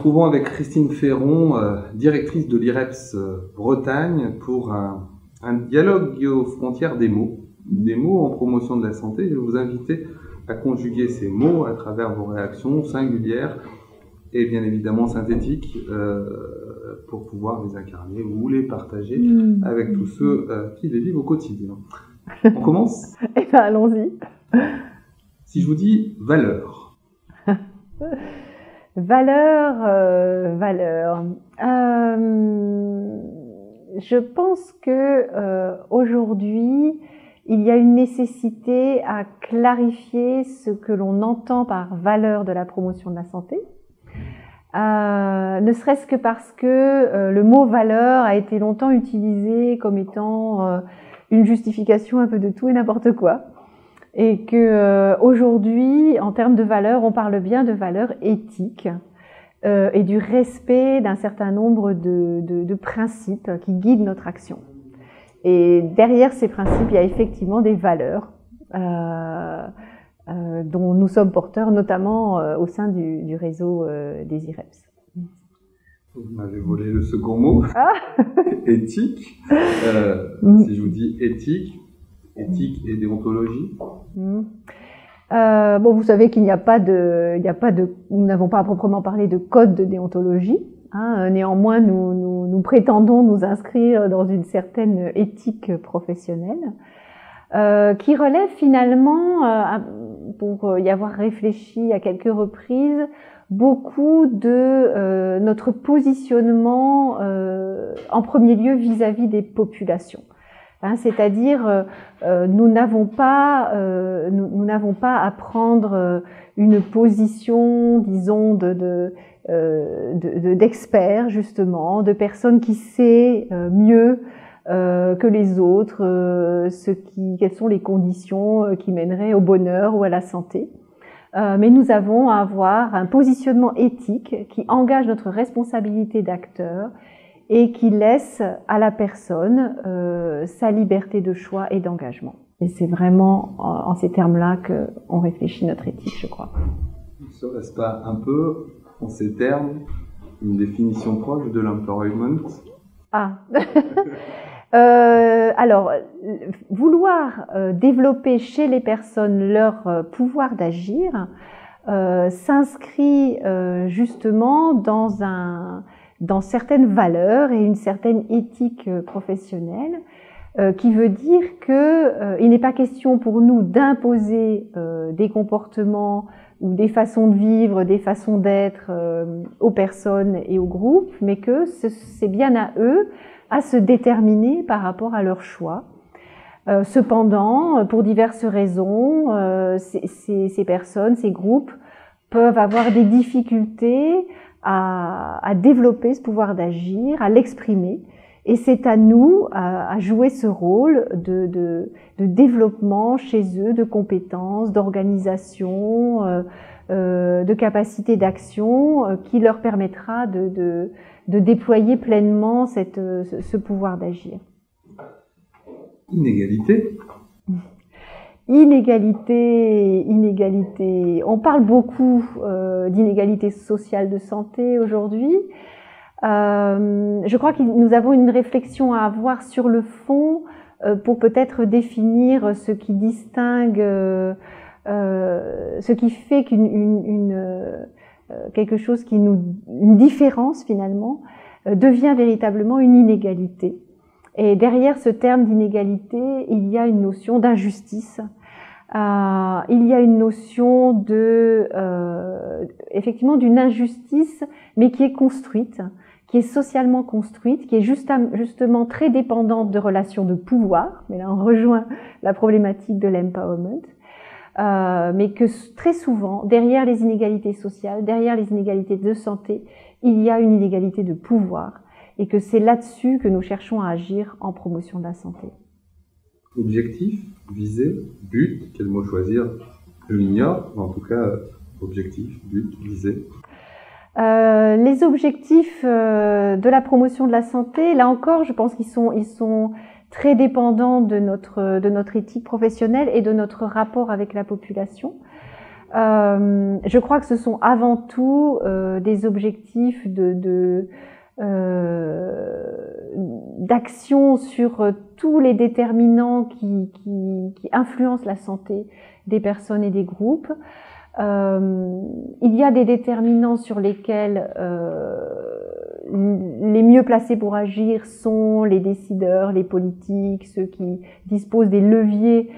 retrouvons avec Christine Ferron, directrice de l'IREPS Bretagne, pour un dialogue aux frontières des mots en promotion de la santé. Je vais vous inviter à conjuguer ces mots à travers vos réactions singulières et bien évidemment synthétiques pour pouvoir les incarner ou les partager avec tous ceux qui les vivent au quotidien. On commence ? Eh bien, allons-y. Si je vous dis valeur. Valeur. Je pense que aujourd'hui, il y a une nécessité à clarifier ce que l'on entend par valeur de la promotion de la santé. Ne serait-ce que parce que le mot valeur a été longtemps utilisé comme étant une justification un peu de tout et n'importe quoi. Et que aujourd'hui, en termes de valeur, on parle bien de valeurs éthiques et du respect d'un certain nombre de principes qui guident notre action. Et derrière ces principes, il y a effectivement des valeurs dont nous sommes porteurs, notamment au sein du réseau des IREPS. Vous m'avez volé le second mot, éthique. Si je vous dis éthique et déontologie. Bon, vous savez qu'il n'y a pas de, nous n'avons pas à proprement parler de code de déontologie. Néanmoins, nous prétendons nous inscrire dans une certaine éthique professionnelle qui relève finalement, pour y avoir réfléchi à quelques reprises, beaucoup de notre positionnement en premier lieu vis-à-vis des populations. C'est-à-dire, nous n'avons pas à prendre une position, disons, d'experts justement, de personnes qui savent mieux que les autres, quelles sont les conditions qui mèneraient au bonheur ou à la santé. Mais nous avons à avoir un positionnement éthique qui engage notre responsabilité d'acteur et qui laisse à la personne sa liberté de choix et d'engagement. Et c'est vraiment en ces termes-là qu'on réfléchit notre éthique, je crois. Ne serait-ce pas un peu, en ces termes, une définition proche de l'empowerment ? Alors, vouloir développer chez les personnes leur pouvoir d'agir s'inscrit justement dans certaines valeurs et une certaine éthique professionnelle, qui veut dire que il n'est pas question pour nous d'imposer des comportements ou des façons de vivre, des façons d'être aux personnes et aux groupes, mais que c'est bien à eux à se déterminer par rapport à leurs choix. Cependant, pour diverses raisons, ces personnes, ces groupes peuvent avoir des difficultés à développer ce pouvoir d'agir, à l'exprimer. Et c'est à nous à jouer ce rôle de développement chez eux, de compétences, d'organisation, de capacité d'action qui leur permettra de déployer pleinement ce pouvoir d'agir. Inégalité. On parle beaucoup d'inégalité sociale de santé aujourd'hui. Je crois que nous avons une réflexion à avoir sur le fond pour peut-être définir ce qui distingue, ce qui fait quelque chose une différence finalement, devient véritablement une inégalité. Et derrière ce terme d'inégalité, il y a une notion d'injustice. Il y a une notion effectivement d'une injustice, mais qui est construite, qui est socialement construite, qui est justement très dépendante de relations de pouvoir. Mais là, on rejoint la problématique de l'empowerment. Mais que très souvent, derrière les inégalités sociales, derrière les inégalités de santé, il y a une inégalité de pouvoir. Et que c'est là-dessus que nous cherchons à agir en promotion de la santé. Objectif, visée, but, quel mot choisir? Je l'ignore, mais en tout cas, objectif, but, visée. Les objectifs de la promotion de la santé, là encore, je pense qu'ils sont très dépendants de notre éthique professionnelle et de notre rapport avec la population. Je crois que ce sont avant tout des objectifs d'action sur tous les déterminants qui influencent la santé des personnes et des groupes. Il y a des déterminants sur lesquels les mieux placés pour agir sont les décideurs, les politiques, ceux qui disposent des leviers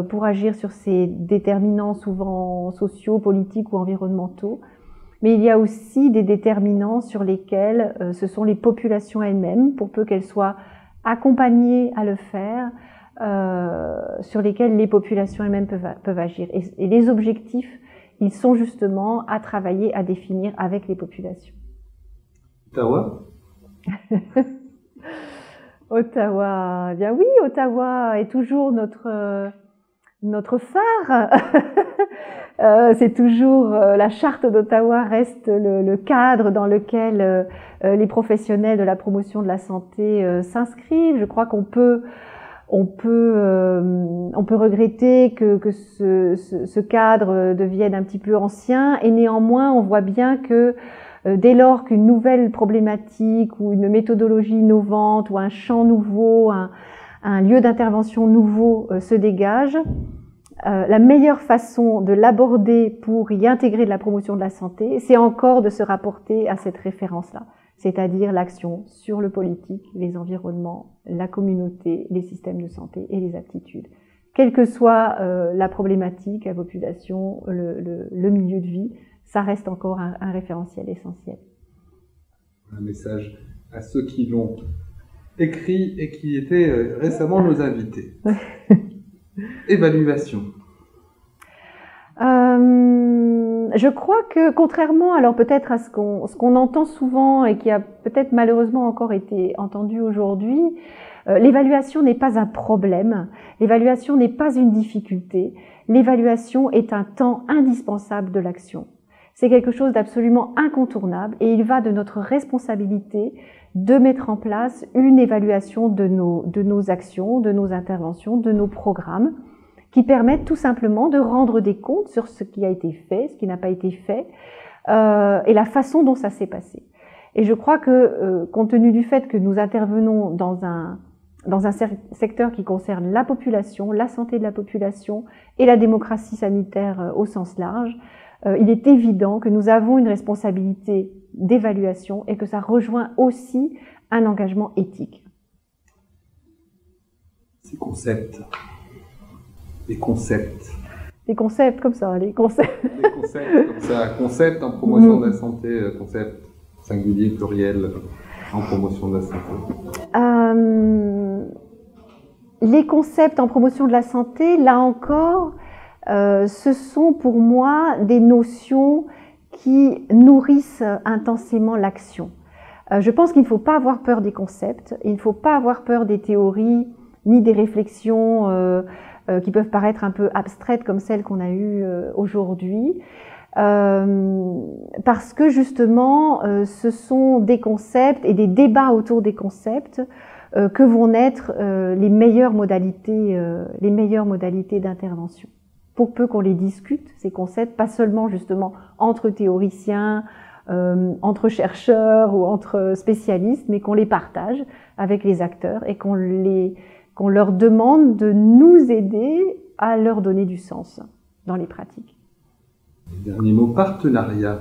pour agir sur ces déterminants souvent sociaux, politiques ou environnementaux. Mais il y a aussi des déterminants sur lesquels ce sont les populations elles-mêmes, pour peu qu'elles soient accompagnées à le faire, sur lesquels les populations elles-mêmes peuvent agir. Et les objectifs, ils sont justement à travailler, à définir avec les populations. Ottawa? Ottawa, bien oui, Ottawa est toujours notre phare. C'est toujours la charte d'Ottawa reste le cadre dans lequel les professionnels de la promotion de la santé s'inscrivent. Je crois qu'on peut regretter que ce cadre devienne un petit peu ancien, et néanmoins on voit bien que dès lors qu'une nouvelle problématique ou une méthodologie innovante ou un champ nouveau, un lieu d'intervention nouveau se dégage, la meilleure façon de l'aborder pour y intégrer de la promotion de la santé, c'est encore de se rapporter à cette référence-là, c'est-à-dire l'action sur le politique, les environnements, la communauté, les systèmes de santé et les aptitudes. Quelle que soit la problématique, la population, le milieu de vie, ça reste encore un référentiel essentiel. Un message à ceux qui l'ont écrit et qui étaient récemment nos invités. Évaluation. Je crois que contrairement alors peut-être à ce qu'on entend souvent et qui a peut-être malheureusement encore été entendu aujourd'hui, l'évaluation n'est pas un problème, l'évaluation n'est pas une difficulté, l'évaluation est un temps indispensable de l'action. C'est quelque chose d'absolument incontournable et il va de notre responsabilité de mettre en place une évaluation de nos actions, de nos interventions, de nos programmes, qui permettent tout simplement de rendre des comptes sur ce qui a été fait, ce qui n'a pas été fait, et la façon dont ça s'est passé. Et je crois que, compte tenu du fait que nous intervenons dans un secteur qui concerne la population, la santé de la population et la démocratie sanitaire au sens large, il est évident que nous avons une responsabilité d'évaluation et que ça rejoint aussi un engagement éthique. Ces concepts. Les concepts. Les concepts comme ça, les concepts. Les concepts comme ça. Concept en promotion de la santé, concept singulier, pluriel en promotion de la santé. Les concepts en promotion de la santé, là encore, ce sont pour moi des notions qui nourrissent intensément l'action. Je pense qu'il ne faut pas avoir peur des concepts, il ne faut pas avoir peur des théories, ni des réflexions qui peuvent paraître un peu abstraites comme celles qu'on a eues aujourd'hui, parce que justement, ce sont des concepts et des débats autour des concepts que vont naître les meilleures modalités d'intervention. Pour peu qu'on les discute, ces concepts, pas seulement justement entre théoriciens, entre chercheurs ou entre spécialistes, mais qu'on les partage avec les acteurs et qu'on leur demande de nous aider à leur donner du sens dans les pratiques. Dernier mot, partenariat.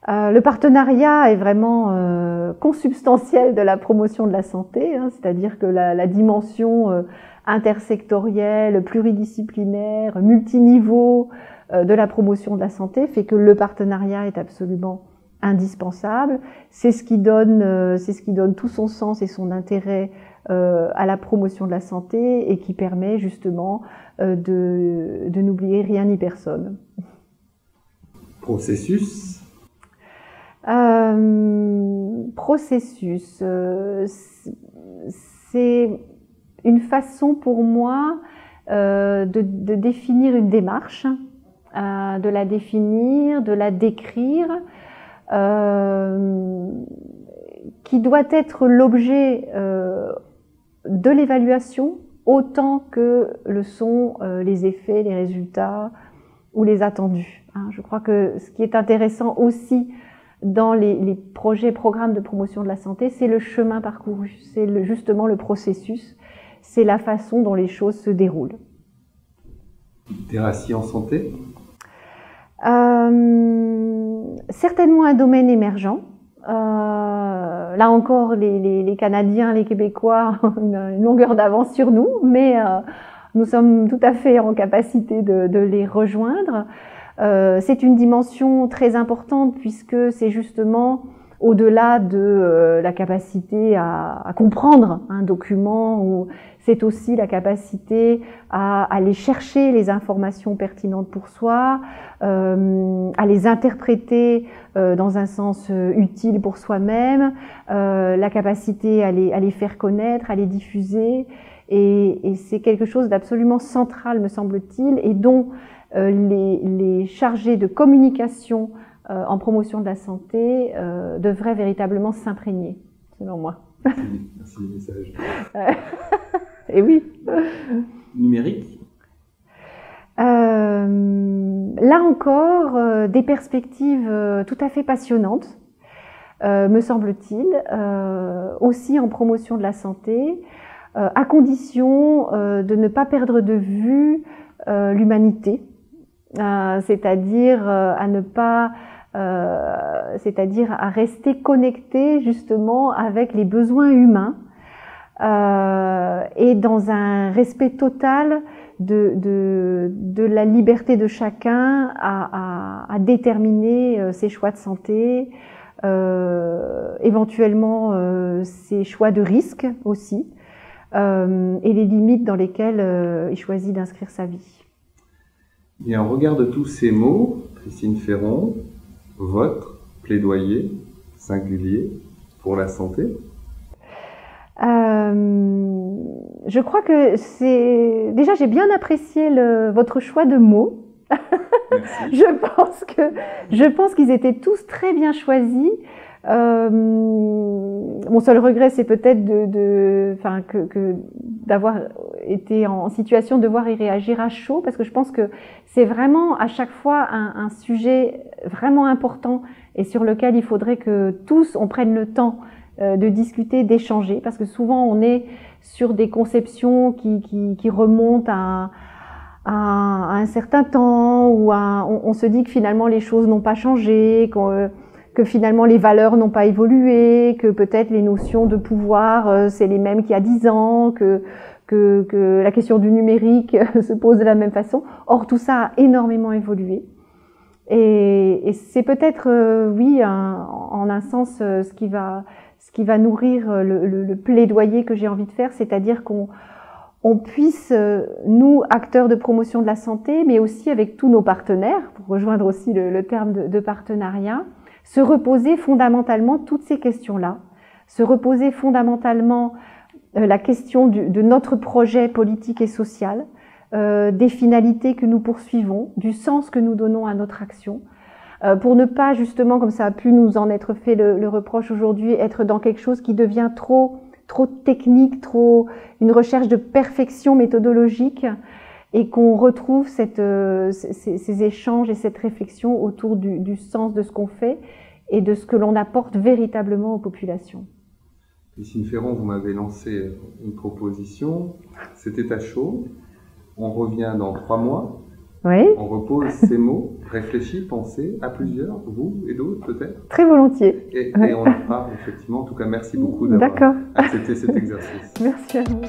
Le partenariat est vraiment consubstantiel de la promotion de la santé, hein, c'est-à-dire que la dimension intersectorielle, pluridisciplinaire, multiniveau de la promotion de la santé fait que le partenariat est absolument indispensable. C'est ce qui donne tout son sens et son intérêt à la promotion de la santé et qui permet justement de n'oublier rien ni personne. Processus. Processus, c'est une façon pour moi de définir une démarche, de la définir, de la décrire, qui doit être l'objet de l'évaluation autant que le sont les effets, les résultats ou les attendus. Je crois que ce qui est intéressant aussi dans les projets, programmes de promotion de la santé, c'est le chemin parcouru, c'est justement le processus, c'est la façon dont les choses se déroulent. Théracie en santé? Certainement un domaine émergent. Là encore, les Canadiens, les Québécois ont une longueur d'avance sur nous, mais nous sommes tout à fait en capacité de les rejoindre. C'est une dimension très importante puisque c'est justement au-delà de la capacité à comprendre un document, ou c'est aussi la capacité à aller chercher les informations pertinentes pour soi, à les interpréter dans un sens utile pour soi-même, la capacité à les faire connaître, à les diffuser, et c'est quelque chose d'absolument central, me semble-t-il, et dont les chargés de communication en promotion de la santé devraient véritablement s'imprégner, selon moi. Merci du message. Et oui. Numérique? Là encore, des perspectives tout à fait passionnantes, me semble-t-il, aussi en promotion de la santé, à condition de ne pas perdre de vue l'humanité, c'est-à-dire à ne pas, c'est-à-dire à rester connecté justement avec les besoins humains et dans un respect total de la liberté de chacun à déterminer ses choix de santé, éventuellement ses choix de risque aussi, et les limites dans lesquelles il choisit d'inscrire sa vie. Et en regard de tous ces mots, Christine Ferron, votre plaidoyer singulier pour la santé? Je crois que c'est... Déjà, j'ai bien apprécié votre choix de mots. Merci. Je pense qu'ils étaient tous très bien choisis. Mon seul regret, c'est peut-être d'avoir été en situation de devoir y réagir à chaud, parce que je pense que c'est vraiment à chaque fois un sujet vraiment important et sur lequel il faudrait que tous on prenne le temps de discuter, d'échanger, parce que souvent on est sur des conceptions qui remontent à un certain temps, ou on se dit que finalement les choses n'ont pas changé, que finalement les valeurs n'ont pas évolué, que peut-être les notions de pouvoir c'est les mêmes qu'il y a 10 ans, que la question du numérique se pose de la même façon. Or tout ça a énormément évolué, et c'est peut-être oui en un sens ce qui va nourrir le plaidoyer que j'ai envie de faire, c'est-à-dire qu'on puisse, nous, acteurs de promotion de la santé, mais aussi avec tous nos partenaires, pour rejoindre aussi le terme de partenariat, se reposer fondamentalement toutes ces questions-là, se reposer fondamentalement la question de notre projet politique et social, des finalités que nous poursuivons, du sens que nous donnons à notre action, pour ne pas justement, comme ça a pu nous en être fait le reproche aujourd'hui, être dans quelque chose qui devient trop technique, une recherche de perfection méthodologique, et qu'on retrouve ces échanges et cette réflexion autour du sens de ce qu'on fait et de ce que l'on apporte véritablement aux populations. Christine Ferron, vous m'avez lancé une proposition, c'était à chaud, on revient dans 3 mois, oui. On repose ces mots, réfléchis, pensez, à plusieurs, vous et d'autres peut-être. Très volontiers. Et on en parle effectivement, en tout cas merci beaucoup d'avoir accepté cet exercice. Merci à vous.